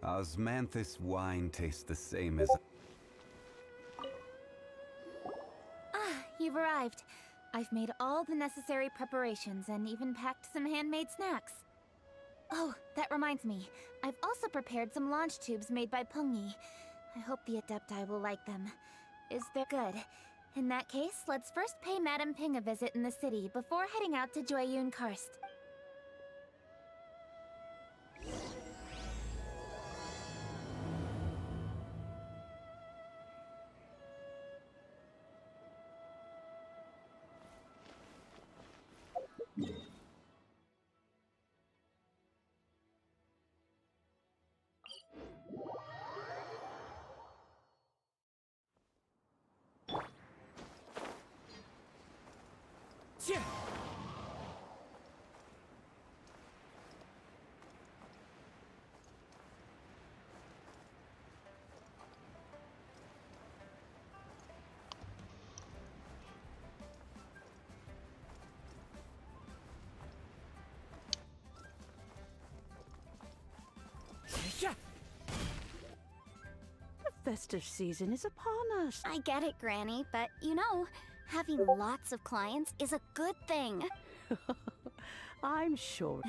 Osmanthus wine tastes the same as... Ah, you've arrived. I've made all the necessary preparations and even packed some handmade snacks. Oh, that reminds me. I've also prepared some launch tubes made by Pengyi. I hope the Adepti will like them. Is there good? In that case, let's first pay Madame Ping a visit in the city before heading out to Jueyun Karst. The festive season is upon us. I get it, Granny, but you know, having lots of clients is a good thing. I'm sure.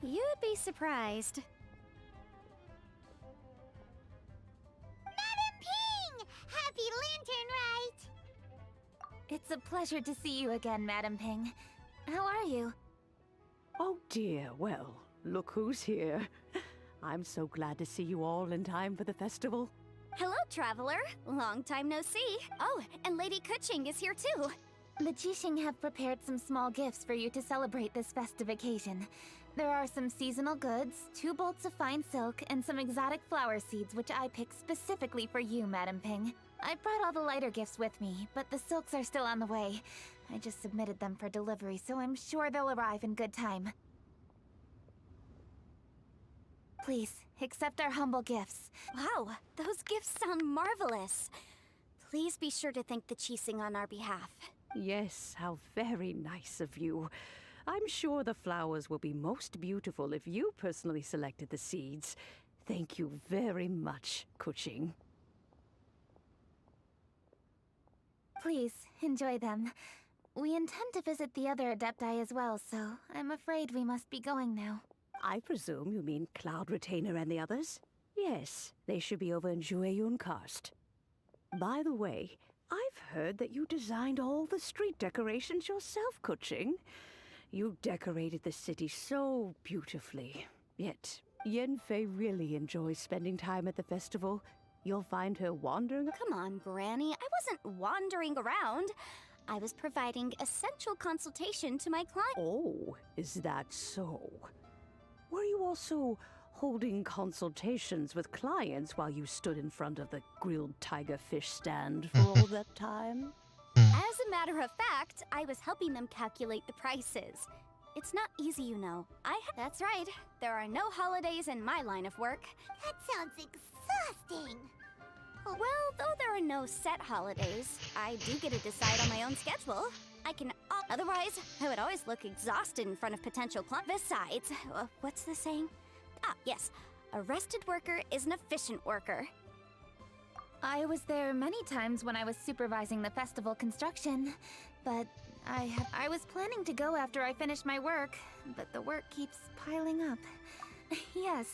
You'd be surprised. Madam Ping! Happy Lantern Rite! It's a pleasure to see you again, Madame Ping. How are you? Oh dear, well, look who's here. I'm so glad to see you all in time for the festival. Hello, traveler. Long time no see. Oh, and Lady Kuching is here too. The Jixing have prepared some small gifts for you to celebrate this festive occasion. There are some seasonal goods, 2 bolts of fine silk, and some exotic flower seeds which I picked specifically for you, Madame Ping. I brought all the lighter gifts with me, but the silks are still on the way. I just submitted them for delivery, so I'm sure they'll arrive in good time. Please, accept our humble gifts. Wow, those gifts sound marvelous. Please be sure to thank the Jixing on our behalf. Yes, how very nice of you. I'm sure the flowers will be most beautiful if you personally selected the seeds. Thank you very much, Kuching. Please, enjoy them. We intend to visit the other Adepti as well, so I'm afraid we must be going now. I presume you mean Cloud Retainer and the others? Yes, they should be over in Jueyun Karst. By the way, I've heard that you designed all the street decorations yourself, Kuching. You decorated the city so beautifully. Yet, Yanfei really enjoys spending time at the festival. You'll find her wandering... Come on, Granny. I wasn't wandering around. I was providing essential consultation to my client. Oh, is that so? Were you also holding consultations with clients while you stood in front of the grilled tiger fish stand for all that time? As a matter of fact, I was helping them calculate the prices. It's not easy, you know. That's right. There are no holidays in my line of work. That sounds exhausting. Well, though there are no set holidays, I do get to decide on my own schedule. I can... Otherwise, I would always look exhausted in front of potential clients. Besides, what's the saying? Ah, yes. A rested worker is an efficient worker. I was there many times when I was supervising the festival construction, but I was planning to go after I finished my work, but the work keeps piling up. Yes,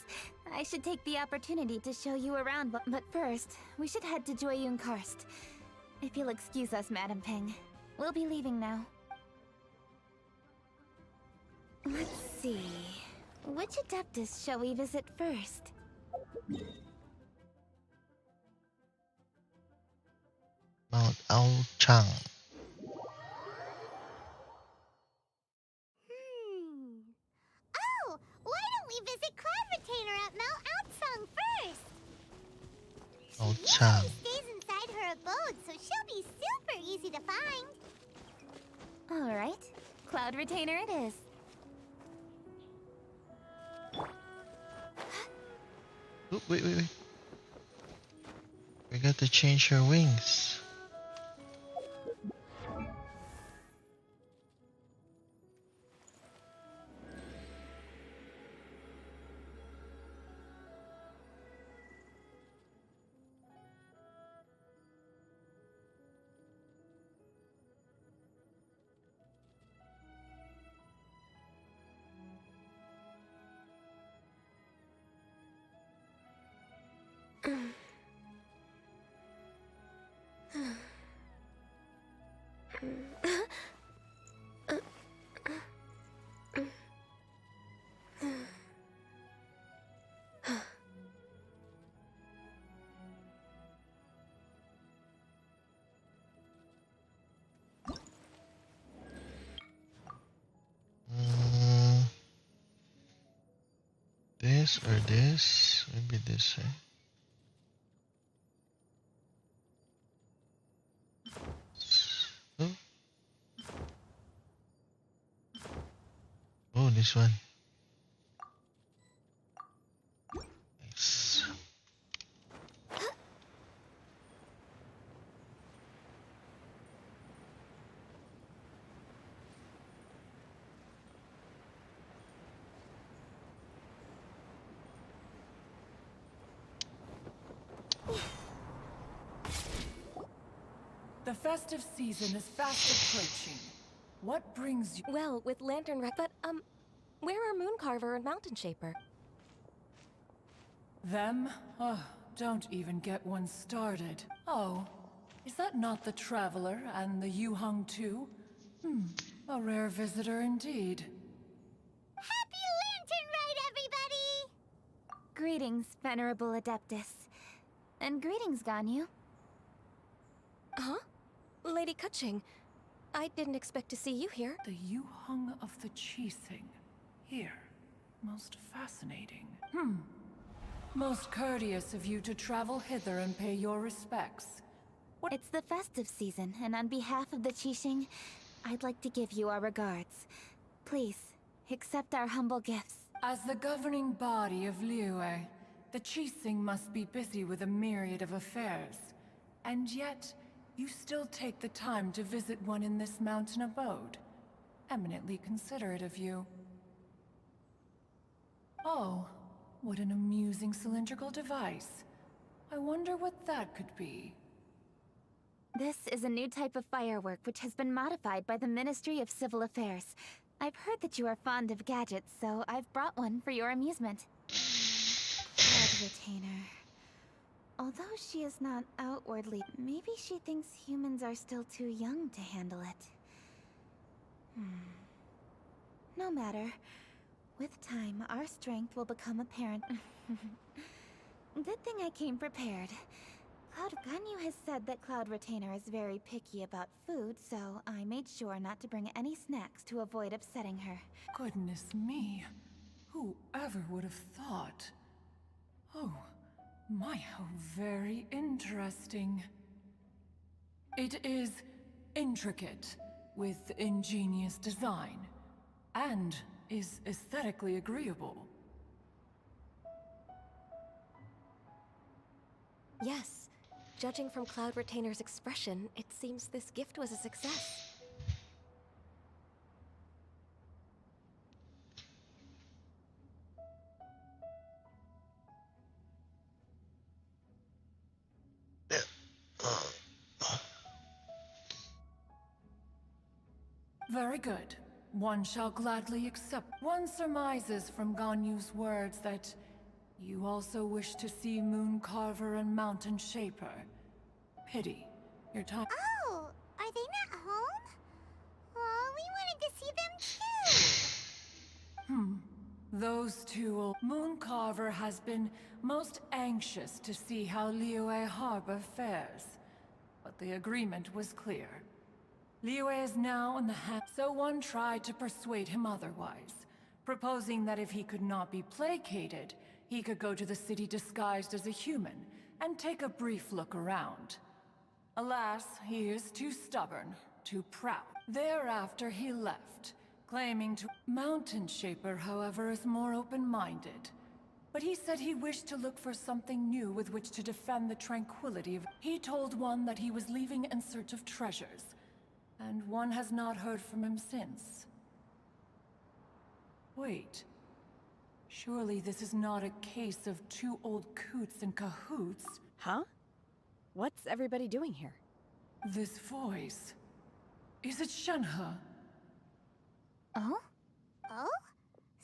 I should take the opportunity to show you around, but first, we should head to Jueyun Karst. If you'll excuse us, Madame Ping. We'll be leaving now. Let's see... Which Adeptus shall we visit first? Mount Ao Chang. Oh, why don't we visit Cloud Retainer at Mount Outsong first? Ao She Chang. usually stays inside her abode, so she'll be super easy to find. Alright, Cloud Retainer it is. Oh, wait. We got to change her wings. Mm, this or this? Maybe this, right? Oh, oh, this one. Nice. The festive season is fast approaching. What brings you? Well, with Lantern Wreck, but, where are Mooncarver and Mountain Shaper? Them? Oh, don't even get one started. Oh, is that not the Traveler and the Yuhung too? A rare visitor indeed. Happy Lantern Ride, everybody! Greetings, Venerable Adeptus. And greetings, Ganyu. Huh? Lady Kuching, I didn't expect to see you here. The Yuhung of the Qixing. Here. Most fascinating. Most courteous of you to travel hither and pay your respects. It's the festive season, and on behalf of the Qixing, I'd like to give you our regards. Please, accept our humble gifts. As the governing body of Liyue, the Qixing must be busy with a myriad of affairs. And yet, you still take the time to visit one in this mountain abode. Eminently considerate of you. Oh, what an amusing cylindrical device. I wonder what that could be. This is a new type of firework which has been modified by the Ministry of Civil Affairs. I've heard that you are fond of gadgets, so I've brought one for your amusement. Cloud Retainer. Although she is not outwardly, maybe she thinks humans are still too young to handle it. No matter. With time, our strength will become apparent. Good thing I came prepared. Ganyu has said that Cloud Retainer is very picky about food, so I made sure not to bring any snacks to avoid upsetting her. Goodness me. Whoever would have thought? Oh, my, how very interesting. It is intricate, with ingenious design, and is aesthetically agreeable. Yes. Judging from Cloud Retainer's expression, it seems this gift was a success. Very good. One shall gladly accept. One surmises from Ganyu's words that you also wish to see Mooncarver and Mountain Shaper. Pity. Your time. Oh, are they not home? Oh, we wanted to see them too! Those two. Mooncarver has been most anxious to see how Liyue Harbor fares. But the agreement was clear. Liyue is now in the so one tried to persuade him otherwise, proposing that if he could not be placated, he could go to the city disguised as a human and take a brief look around. Alas, he is too stubborn, too proud. Thereafter he left, claiming to... Mountain Shaper, however, is more open-minded. But he said he wished to look for something new with which to defend the tranquility of... He told one that he was leaving in search of treasures, and one has not heard from him since. Wait. Surely this is not a case of two old coots in cahoots. Huh? What's everybody doing here? This voice... Is it Shenhe? Oh? Oh?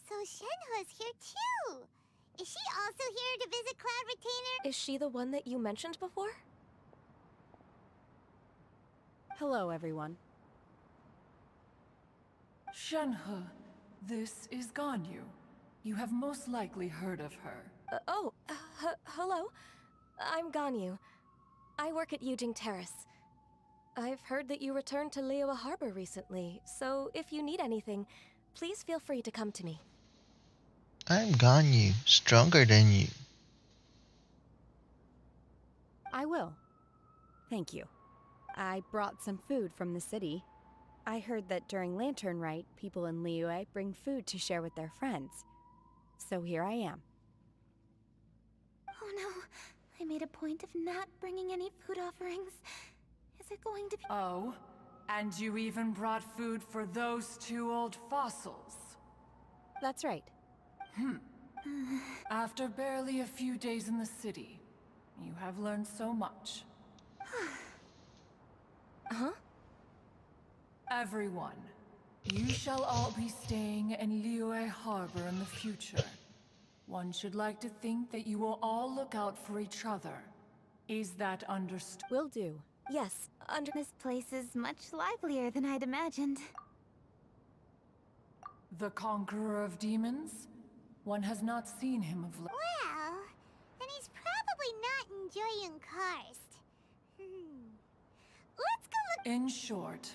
So Shenhe's here too! Is she also here to visit Cloud Retainer? Is she the one that you mentioned before? Hello, everyone. Shenhe, this is Ganyu. You have most likely heard of her. Hello. I'm Ganyu. I work at Yujing Terrace. I've heard that you returned to Liyue Harbor recently, so if you need anything, please feel free to come to me. I'm Ganyu, stronger than you. I will. Thank you. I brought some food from the city. I heard that during Lantern Rite, people in Liyue bring food to share with their friends. So here I am. Oh no, I made a point of not bringing any food offerings. Is it going to be— Oh, and you even brought food for those two old fossils. That's right. After barely a few days in the city, you have learned so much. Huh? Everyone, you shall all be staying in Liyue Harbor in the future. One should like to think that you will all look out for each other. Is that understood? Will do. Yes, This place is much livelier than I'd imagined. The conqueror of demons? One has not seen him of late. Well, then he's probably not enjoying Karst. Let's go look. In short,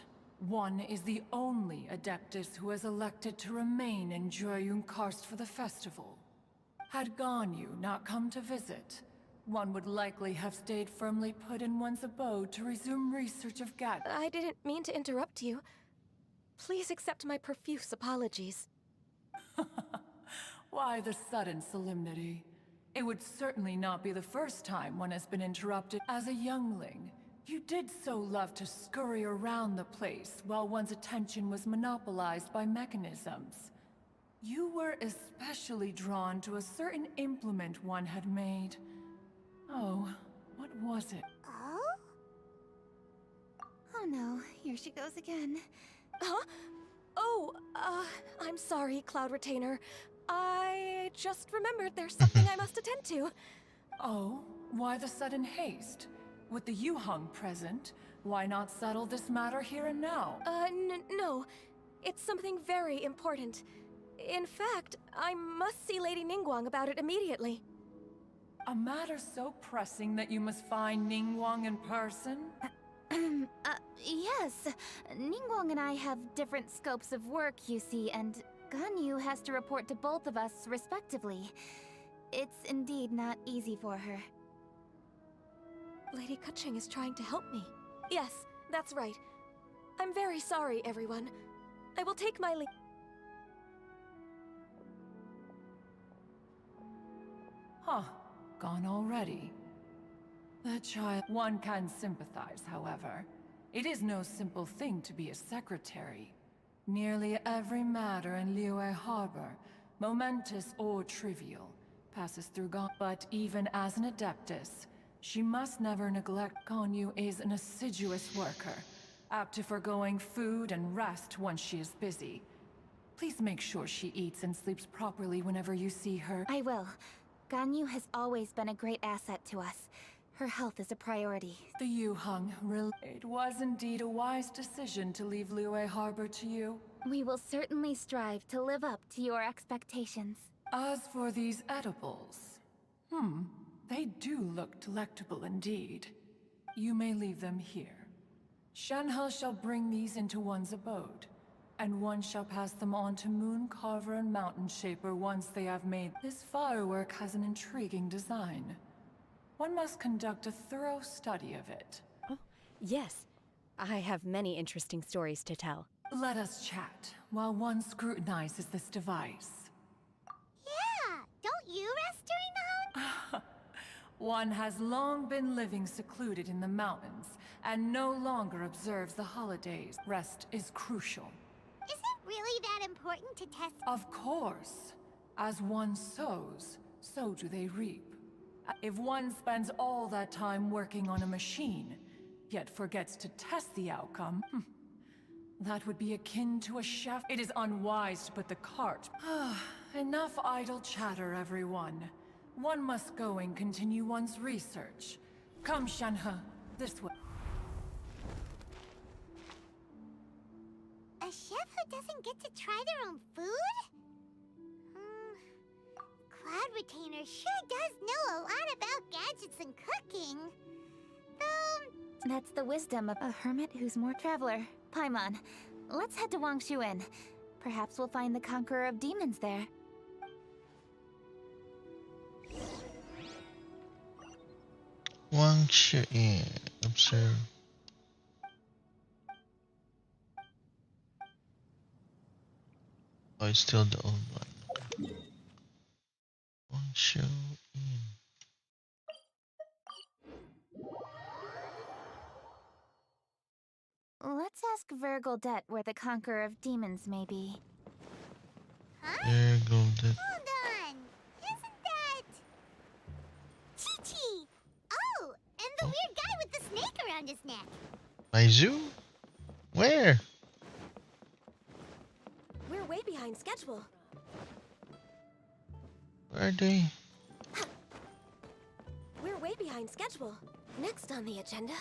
one is the only Adeptus who has elected to remain in Joyun Karst for the festival. Had Ganyu not come to visit, one would likely have stayed firmly put in one's abode to resume research of Gat. I didn't mean to interrupt you. Please accept my profuse apologies. Why the sudden solemnity? It would certainly not be the first time one has been interrupted. As a youngling, you did so love to scurry around the place while one's attention was monopolized by mechanisms. You were especially drawn to a certain implement one had made. Oh, what was it? Oh? Oh no, here she goes again. Huh? Oh, I'm sorry, Cloud Retainer. I just remembered there's something I must attend to. Oh, why the sudden haste? With the Yuheng present, why not settle this matter here and now? No. It's something very important. In fact, I must see Lady Ningguang about it immediately. A matter so pressing that you must find Ningguang in person? Yes. Ningguang and I have different scopes of work, you see, and Ganyu has to report to both of us respectively. It's indeed not easy for her. Lady Keqing is trying to help me. Yes, that's right. I'm very sorry, everyone. I will take my leave. Huh. Gone already. The child... One can sympathize, however. It is no simple thing to be a secretary. Nearly every matter in Liyue Harbor, momentous or trivial, passes through But even as an Adeptus, she must never neglect Ganyu is an assiduous worker, apt to forgoing food and rest once she is busy. Please make sure she eats and sleeps properly whenever you see her. I will. Ganyu has always been a great asset to us. Her health is a priority. The Yuheng, it was indeed a wise decision to leave Liyue Harbor to you. We will certainly strive to live up to your expectations. As for these edibles, they do look delectable indeed. You may leave them here. Shenhe shall bring these into one's abode, and one shall pass them on to Moon Carver and Mountain Shaper once they have made. This firework has an intriguing design. One must conduct a thorough study of it. Oh, yes. I have many interesting stories to tell. Let us chat while one scrutinizes this device. Yeah, don't you rest during the One has long been living secluded in the mountains and no longer observes the holidays. Rest is crucial. Is it really that important to test? Of course. As one sows, so do they reap. If one spends all that time working on a machine, yet forgets to test the outcome, That would be akin to a chef. It is unwise to put the cart. Enough idle chatter, everyone. One must go and continue one's research. Come, Shanhe, this way. A chef who doesn't get to try their own food? Cloud Retainer sure does know a lot about gadgets and cooking. Though... That's the wisdom of a hermit who's more traveler. Paimon, let's head to Wangshu Inn. Perhaps we'll find the Conqueror of Demons there. Wangshu Inn. Observe. Oh, it's still the old one. Wangshu Inn. Let's ask Vergoldet where the Conqueror of Demons may be. Huh? There go the. Hold on. Isn't that... Chi-Chi? Oh, and the weird guy with the snake around his neck. Maizu? Where? We're way behind schedule. Where are they? We're way behind schedule. Next on the agenda.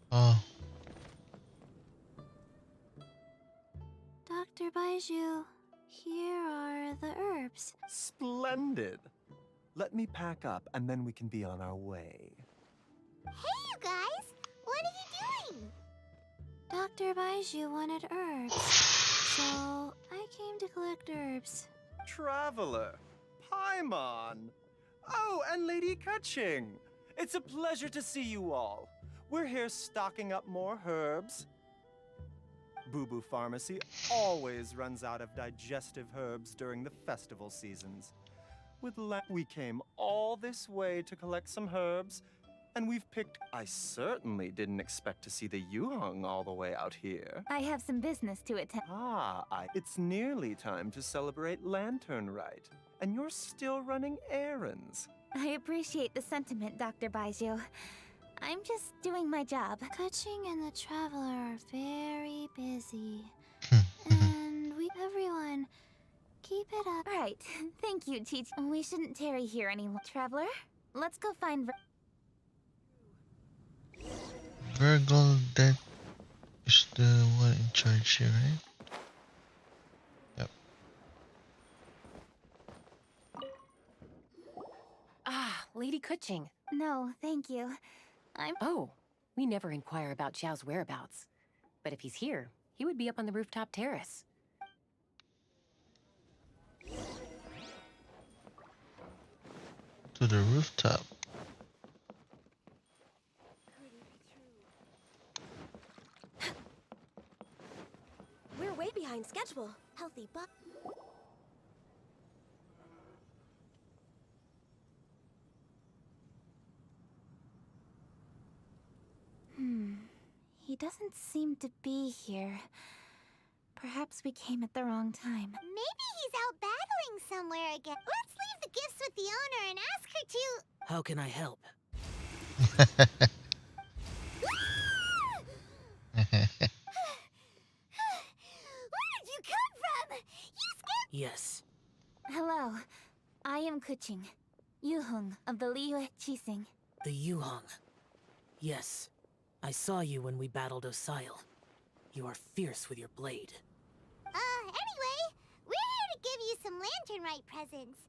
Oh, Dr. Baiju, here are the herbs. Splendid. Let me pack up and then we can be on our way. Hey, you guys! What are you doing? Dr. Baiju wanted herbs, so I came to collect herbs. Traveler, Paimon. Oh, and Lady Kaching. It's a pleasure to see you all. We're here stocking up more herbs. Boo Boo Pharmacy always runs out of digestive herbs during the festival seasons. We came all this way to collect some herbs, and we've picked... I certainly didn't expect to see the Yuheng all the way out here. I have some business to attend. It's nearly time to celebrate Lantern Rite, and you're still running errands. I appreciate the sentiment, Dr. Baiju. I'm just doing my job. Kaching and the Traveler are very busy. And everyone, keep it up. Right. Thank you, Chi. We shouldn't tarry here anymore. Traveler, let's go find Vergoldet is the one in charge here, right? Yep. Ah, Lady Kuching. No, thank you. Oh, we never inquire about Xiao's whereabouts. But if he's here, he would be up on the rooftop terrace. To the rooftop. We're way behind schedule. Healthy buck. He doesn't seem to be here. Perhaps we came at the wrong time. Maybe he's out battling somewhere again. Let's leave the gifts with the owner and ask her to... How can I help? Where did you come from? You scared... Yes. Hello. I am Kuching, Yuheng of the Liyue Qixing. The Yuheng. Yes. I saw you when we battled Osile. You are fierce with your blade. Anyway, we're here to give you some Lantern Rite presents.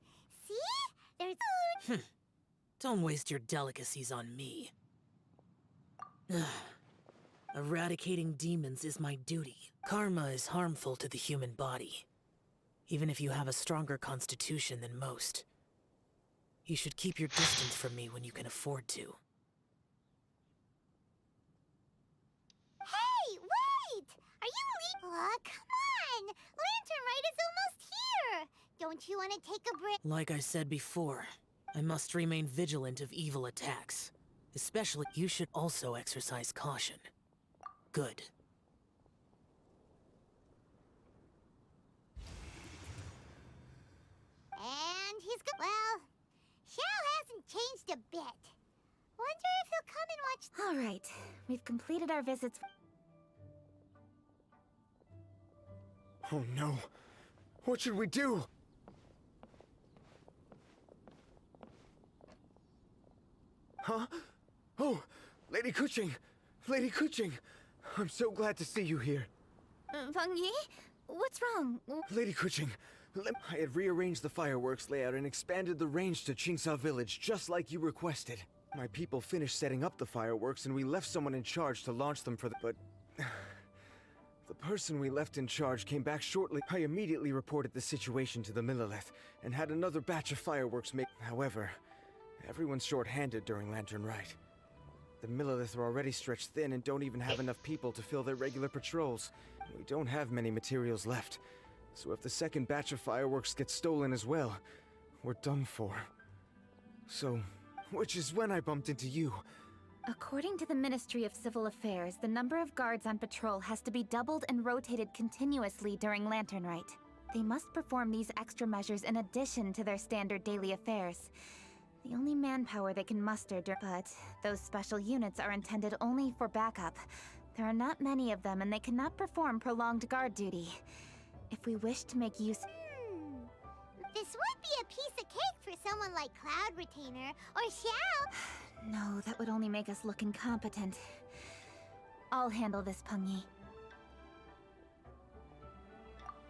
See? There's food. Don't waste your delicacies on me. Eradicating demons is my duty. Karma is harmful to the human body. Even if you have a stronger constitution than most. You should keep your distance from me when you can afford to. Hey, wait! Are you Aw, come on! Lantern Rite is almost here! Don't you want to take a break? Like I said before, I must remain vigilant of evil attacks. Especially, you should also exercise caution. Good. And he's good. Well, Xiao hasn't changed a bit. Wonder if he'll come and watch... All right. We've completed our visits. Oh no. What should we do? Huh? Oh, Lady Kuching! Lady Kuching! I'm so glad to see you here. Feng Yi? What's wrong? Lady Kuching, I had rearranged the fireworks layout and expanded the range to Qingsa Village just like you requested. My people finished setting up the fireworks and we left someone in charge to launch them for the... But... the person we left in charge came back shortly. I immediately reported the situation to the Millelith and had another batch of fireworks made. However, everyone's short-handed during Lantern Rite. The Millelith are already stretched thin and don't even have enough people to fill their regular patrols. We don't have many materials left, so if the second batch of fireworks gets stolen as well, we're done for. So, which is when I bumped into you. According to the Ministry of Civil Affairs, the number of guards on patrol has to be doubled and rotated continuously during Lantern Rite. They must perform these extra measures in addition to their standard daily affairs. The only manpower they can muster but those special units are intended only for backup. There are not many of them and they cannot perform prolonged guard duty. If we wish to make use... This would be a piece of cake for someone like Cloud Retainer or Xiao. No, that would only make us look incompetent. I'll handle this, Peng Yi.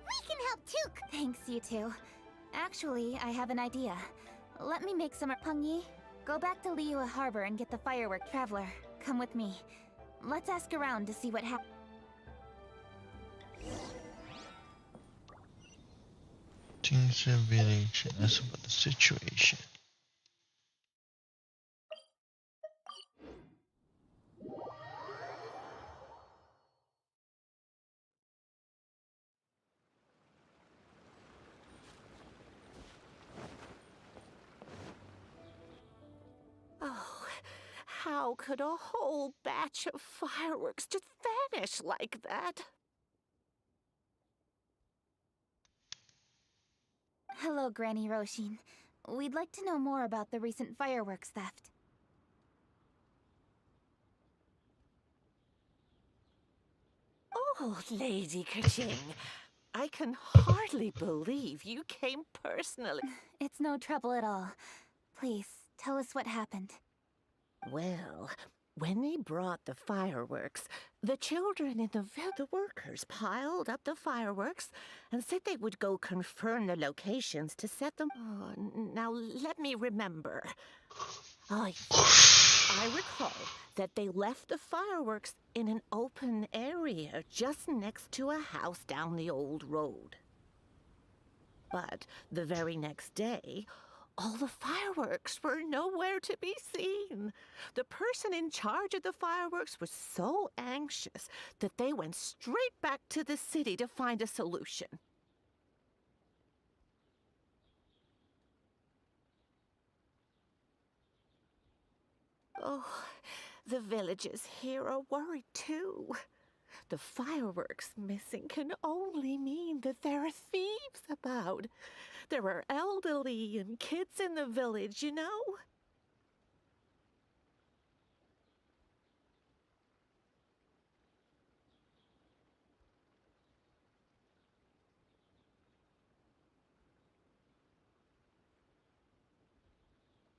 We can help too. Thanks, you two. Actually, I have an idea. Let me make some... Peng Yi, go back to Liyue Harbor and get the firework. Traveler, come with me. Let's ask around to see what happens. Qingsa Village and ask about the situation. Oh, how could a whole batch of fireworks just vanish like that? Hello, Granny Roshin. We'd like to know more about the recent fireworks theft. Oh, Lady Kaching, I can hardly believe you came personally. It's no trouble at all. Please, tell us what happened. Well, when they brought the fireworks, the children in the workers piled up the fireworks and said they would go confirm the locations to set them. Oh, now let me remember. I recall that they left the fireworks in an open area just next to a house down the old road. But the very next day, all the fireworks were nowhere to be seen. The person in charge of the fireworks was so anxious that they went straight back to the city to find a solution. Oh, the villagers here are worried too. The fireworks missing can only mean that there are thieves about. There are elderly and kids in the village, you know?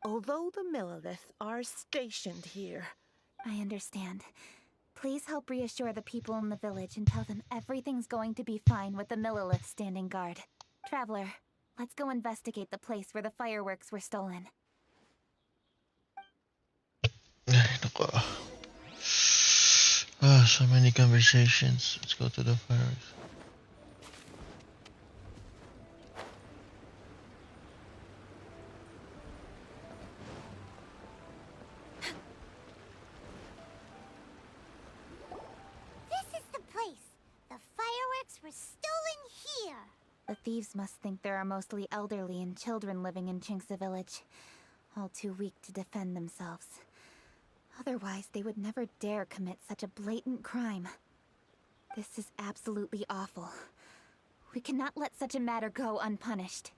Although the Millelith are stationed here. I understand. Please help reassure the people in the village and tell them everything's going to be fine with the Millelith standing guard. Traveler, let's go investigate the place where the fireworks were stolen. So many conversations. Let's go to the fireworks. Were stolen here. The thieves must think there are mostly elderly and children living in Qingsa Village, all too weak to defend themselves. Otherwise, they would never dare commit such a blatant crime. This is absolutely awful. We cannot let such a matter go unpunished.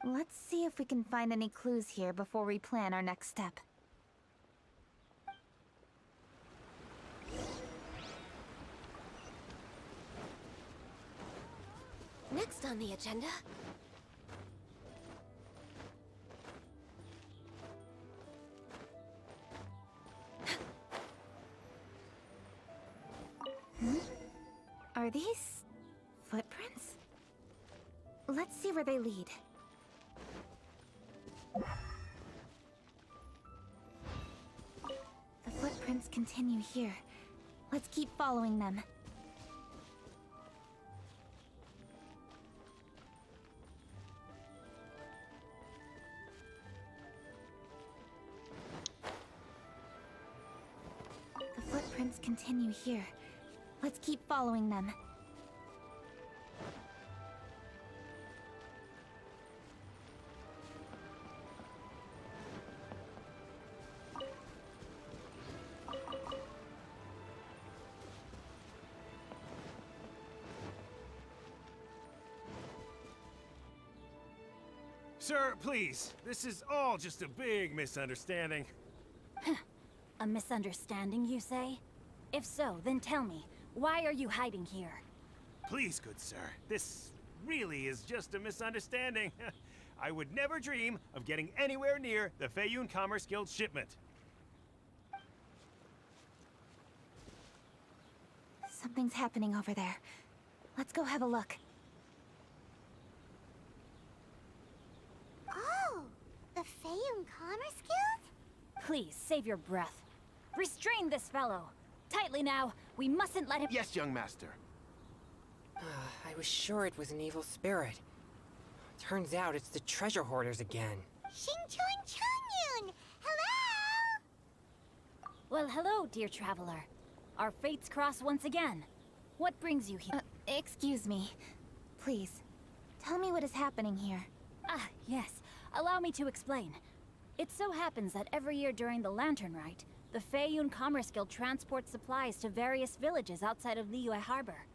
Let's see if we can find any clues here before we plan our next step. Next on the agenda... Are these footprints? Let's see where they lead. The footprints continue here. Let's keep following them. The footprints continue here. Let's keep following them. Sir, please. This is all just a big misunderstanding. A misunderstanding, you say? If so, then tell me, why are you hiding here? Please, good sir. This really is just a misunderstanding. I would never dream of getting anywhere near the Feiyun Commerce Guild shipment. Something's happening over there. Let's go have a look. Oh, the Feiyun Commerce Guild? Please, save your breath. Restrain this fellow. Tightly now. We mustn't let him— Yes, young master. I was sure it was an evil spirit. Turns out it's the treasure hoarders again. Xingqiang Changyun! Hello! Well, hello, dear traveler. Our fates cross once again. What brings you here? Excuse me. Please, tell me what is happening here. Ah, yes. Allow me to explain. It so happens that every year during the Lantern Rite, the Feiyun Commerce Guild transports supplies to various villages outside of Liyue Harbor.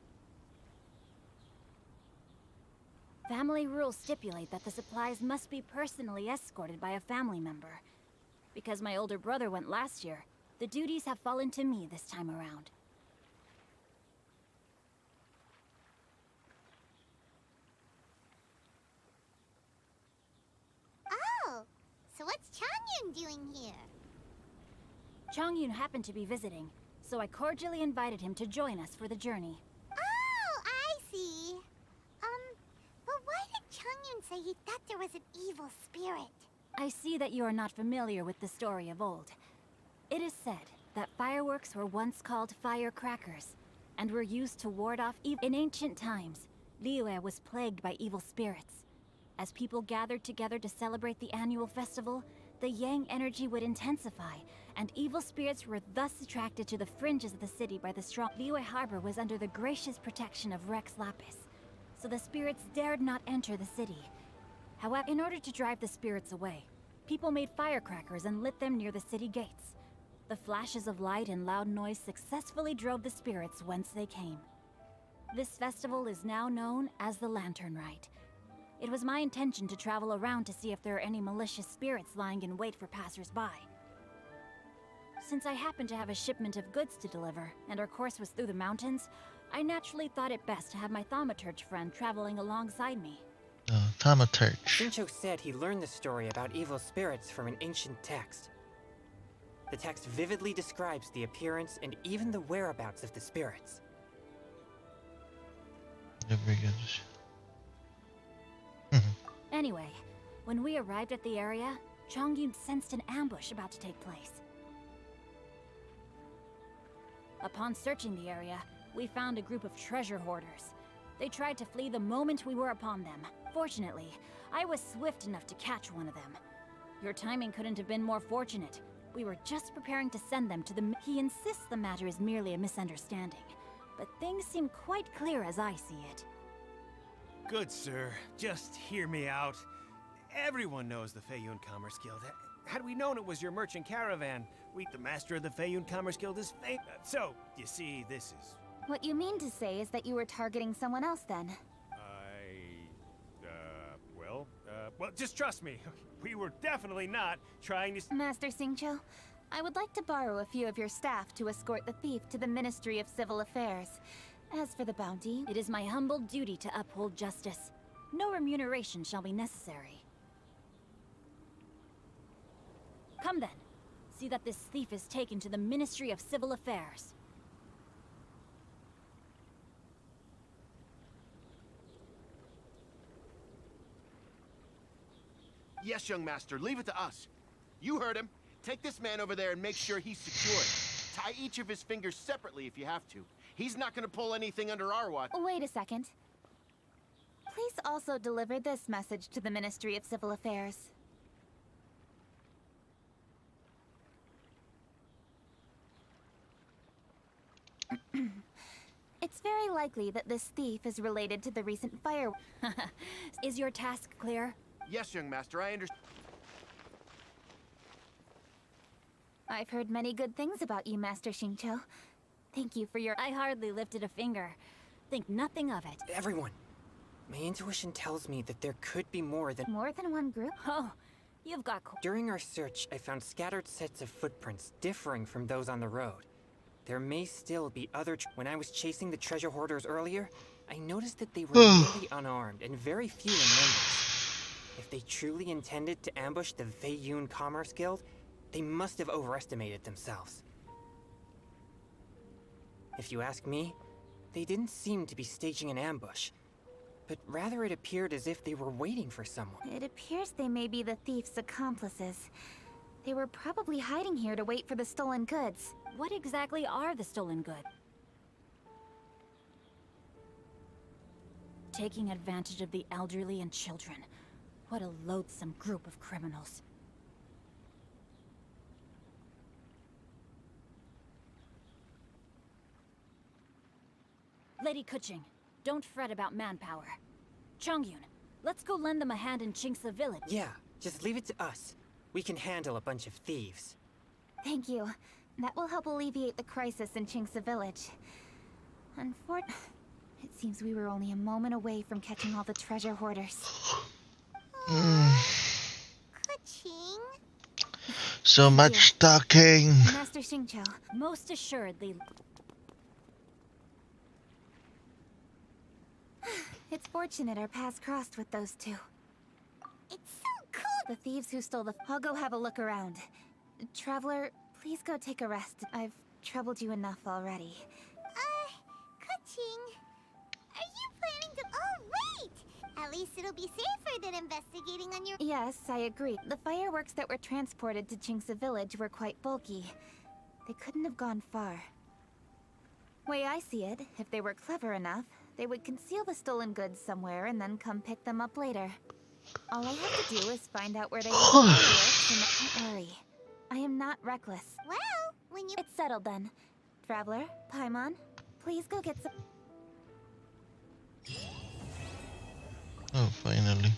Family rules stipulate that the supplies must be personally escorted by a family member. Because my older brother went last year, the duties have fallen to me this time around. Oh, so what's Changyun doing here? Changyun happened to be visiting, so I cordially invited him to join us for the journey. Oh, I see. But why did Changyun say he thought there was an evil spirit? I see that you are not familiar with the story of old. It is said that fireworks were once called firecrackers, and were used to ward off evil. In ancient times, Liyue was plagued by evil spirits. As people gathered together to celebrate the annual festival, the Yang energy would intensify, and evil spirits were thus attracted to the fringes of the city by the strong. Liyue Harbor was under the gracious protection of Rex Lapis, so the spirits dared not enter the city. However, in order to drive the spirits away, people made firecrackers and lit them near the city gates. The flashes of light and loud noise successfully drove the spirits whence they came. This festival is now known as the Lantern Rite. It was my intention to travel around to see if there are any malicious spirits lying in wait for passers-by. Since I happened to have a shipment of goods to deliver, and our course was through the mountains, I naturally thought it best to have my thaumaturge friend traveling alongside me. Thaumaturge. Xinqiu said he learned the story about evil spirits from an ancient text. The text vividly describes the appearance and even the whereabouts of the spirits. Very good. Anyway, when we arrived at the area, Changyun sensed an ambush about to take place. Upon searching the area, we found a group of treasure hoarders. They tried to flee the moment we were upon them. Fortunately, I was swift enough to catch one of them. Your timing couldn't have been more fortunate. We were just preparing to send them to the— He insists the matter is merely a misunderstanding, but things seem quite clear as I see it. Good sir, just hear me out. Everyone knows the Feiyun Commerce Guild. Had we known it was your merchant caravan, the master of the Feiyun Commerce Guild is So, you see, this is... What you mean to say is that you were targeting someone else then? Well, just trust me. We were definitely not trying to... Master Xingqiu, I would like to borrow a few of your staff to escort the thief to the Ministry of Civil Affairs. As for the bounty, It is my humble duty to uphold justice. No remuneration shall be necessary. Come then. See that this thief is taken to the Ministry of Civil Affairs. Yes, young master, leave it to us. You heard him. Take this man over there and make sure he's secured. Tie each of his fingers separately if you have to. He's not gonna pull anything under our watch. wait a second. Please also deliver this message to the Ministry of Civil Affairs. It's very likely that this thief is related to the recent fire. Is your task clear? Yes, young master, I understand. I've heard many good things about you, Master Xingqiu. Thank you for your— I hardly lifted a finger. Think nothing of it. Everyone, my intuition tells me that there could be more than one group? Oh, you've got— During our search, I found scattered sets of footprints differing from those on the road. There may still be other— When I was chasing the treasure hoarders earlier, I noticed that they were really unarmed and very few in numbers. If they truly intended to ambush the Feiyun Commerce Guild, they must have overestimated themselves. If you ask me, they didn't seem to be staging an ambush, but rather it appeared as if they were waiting for someone. It appears they may be the thief's accomplices. They were probably hiding here to wait for the stolen goods. What exactly are the stolen goods? Taking advantage of the elderly and children. What a loathsome group of criminals. Lady Kuching, don't fret about manpower. Chongyun, let's go lend them a hand in Qingce village. Yeah, just leave it to us. We can handle a bunch of thieves. Thank you. That will help alleviate the crisis in Qingce village. It seems we were only a moment away from catching all the treasure hoarders. Kuching. So much talking. Master Xingqiu. Most assuredly. It's fortunate our paths crossed with those two. It's so cool! The thieves who stole the— I'll go have a look around. Traveler, please go take a rest. I've troubled you enough already. Kuching, are you planning to— Oh, wait! At least it'll be safer than investigating on your— Yes, I agree. The fireworks that were transported to Qingce village were quite bulky. They couldn't have gone far. Way I see it, if they were clever enough, they would conceal the stolen goods somewhere and then come pick them up later. All I have to do is find out where they hid the fireworks and— Don't worry. I am not reckless. Well, when you— It's settled then. Traveler, Paimon, please go get some— Oh, finally.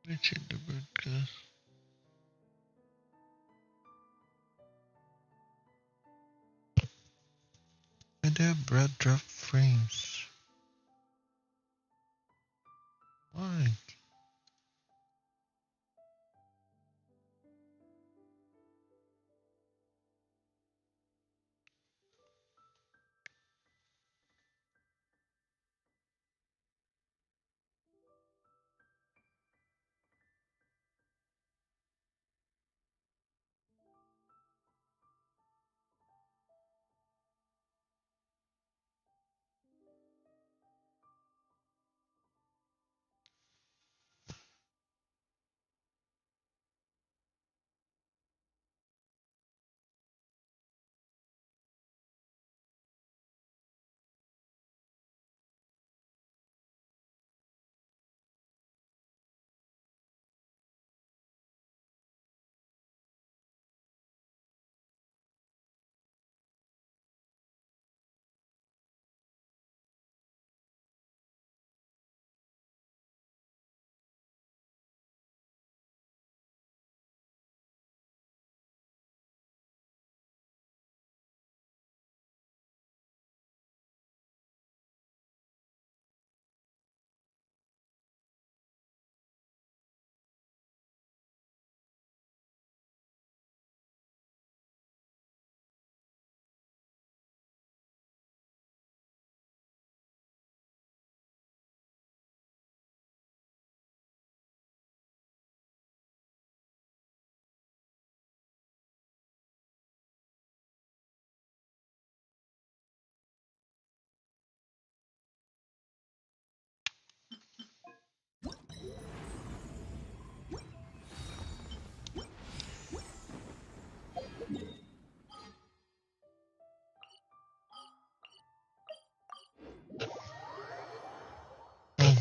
Let's hit the broadcast. Are there broad drop frames? Why?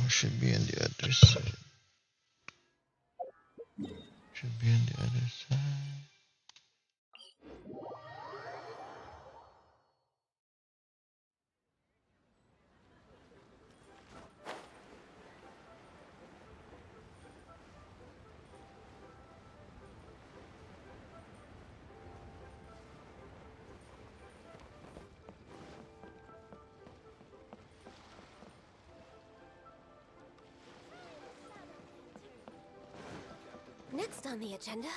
should be on the other side. Should be on the other side. Next on the agenda.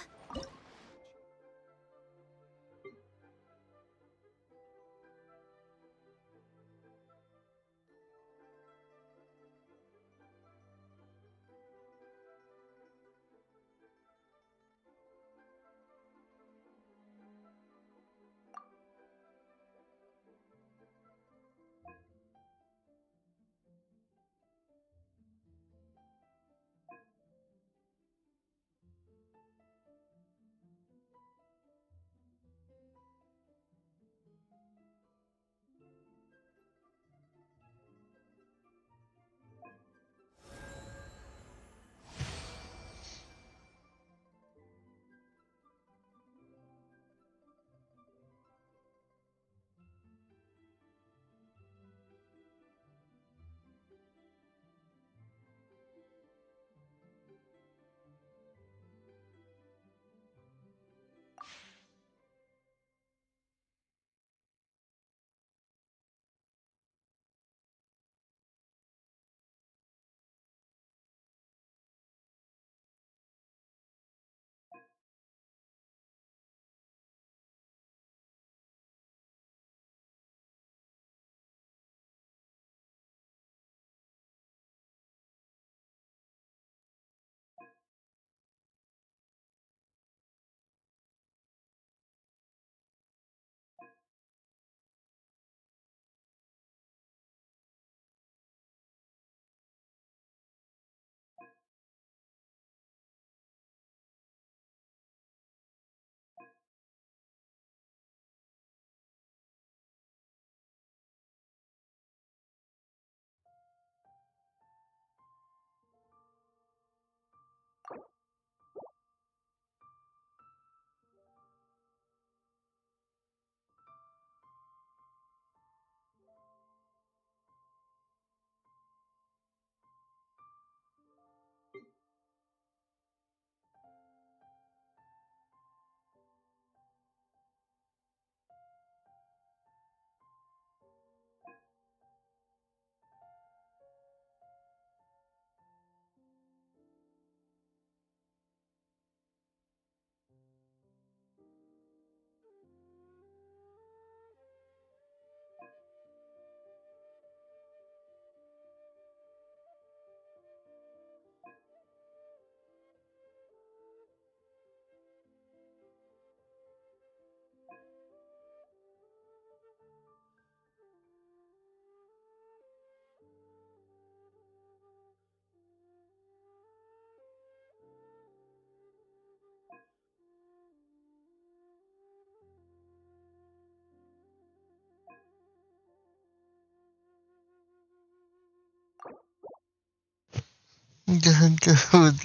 Good.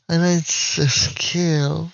And it's a skill.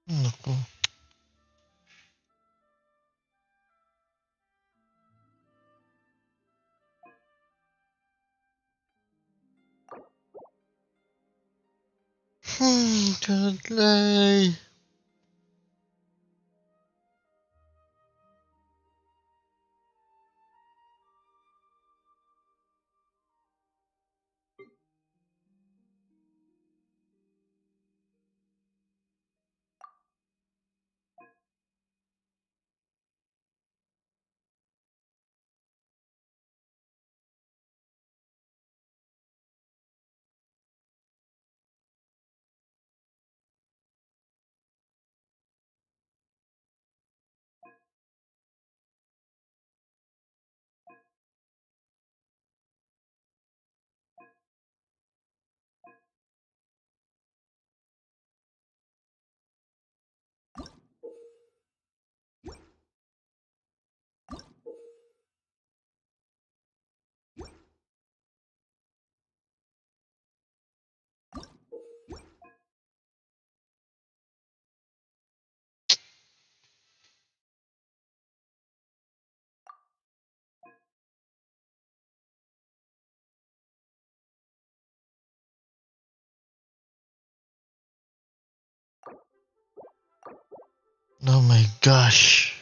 Naku. Kadlay. Oh my gosh.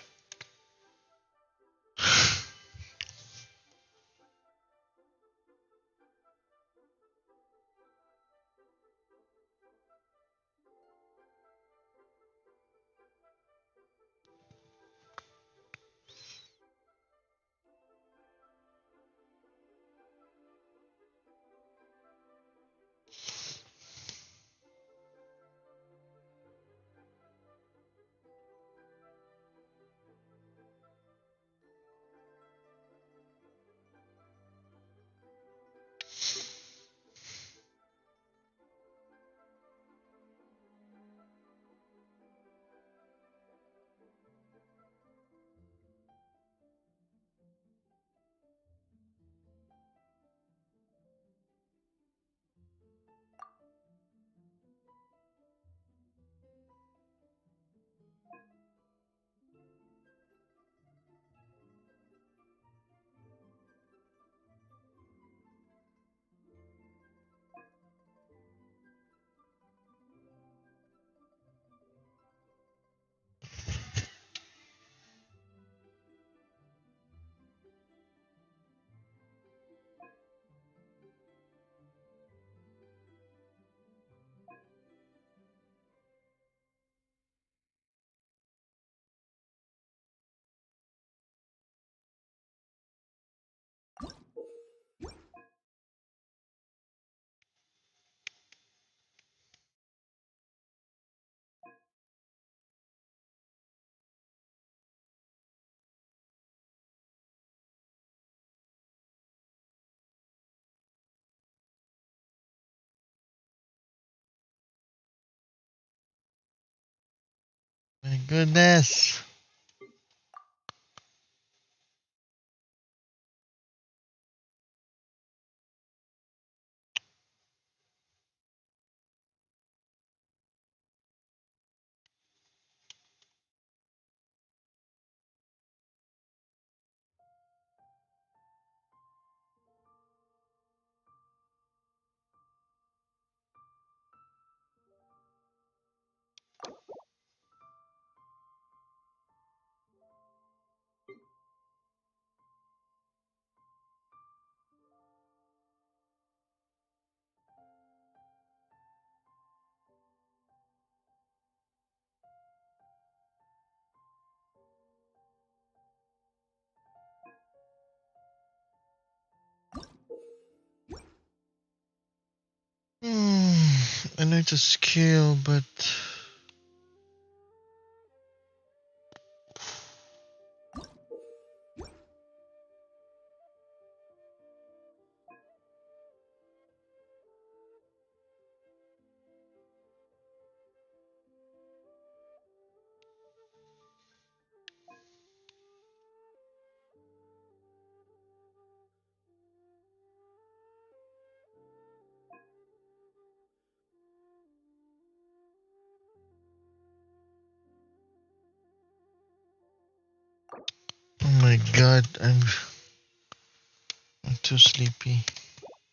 My goodness. I need to skill, but Oh my god, I'm too sleepy.